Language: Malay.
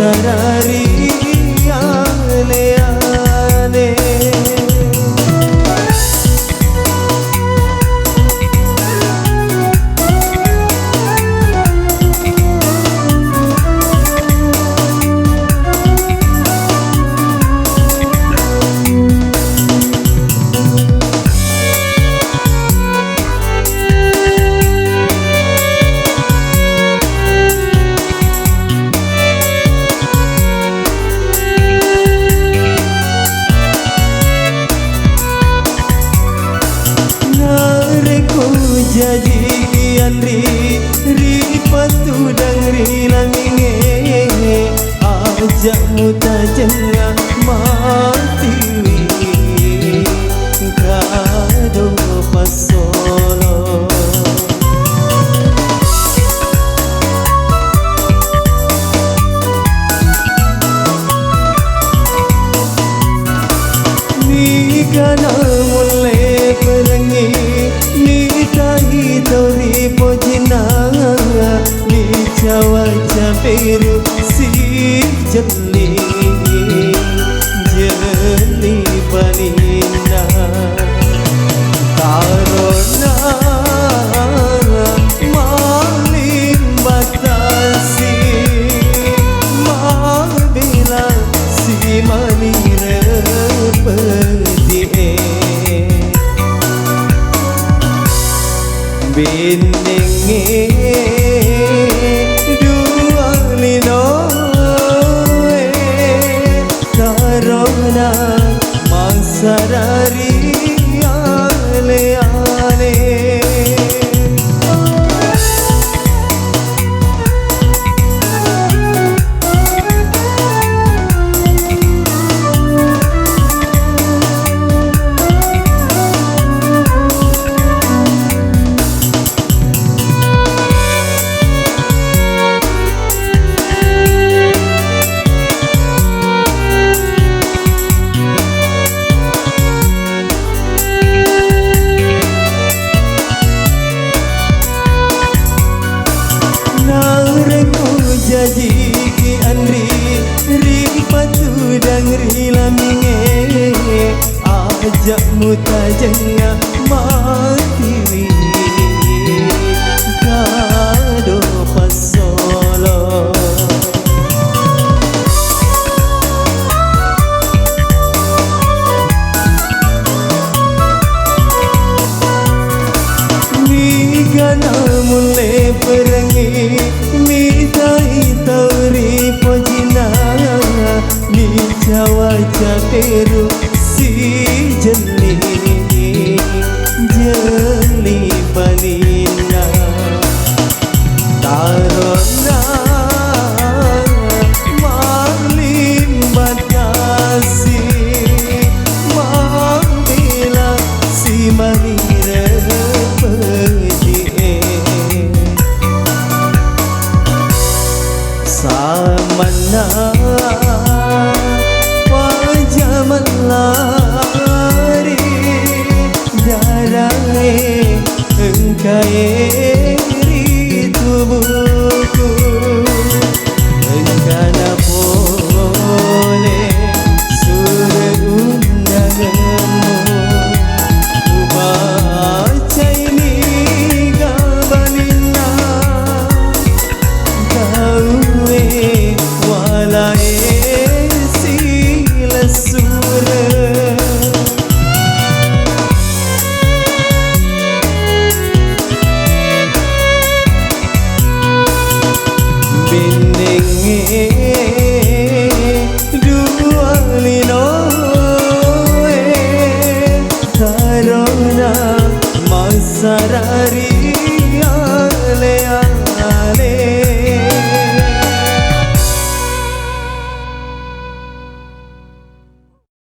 sarari ale-ale. Jadi Andri Ripatu dangri laminge ajak mutajengah mati kado pasolo. Ni kana mulai perangi tahi tori pojina ni jawa jabiru si jeli jeli balina karona malin batasi mabila si manire pedie bininge dua lino tarona mangsa dari ale-ale. Jadi ki Andri Ripatu dangri laminge ajak mutajengah mati kado pasolo. Ni gana mulai perangi tauri pojina ni jawa jabiru si jeli jeli balina tarona malin batasi mabila si manire pedie samana wajaman lari darai engkai tubuhku engkana boleh surat undanganmu ubaca ini gabalina gawe walai sila surat bin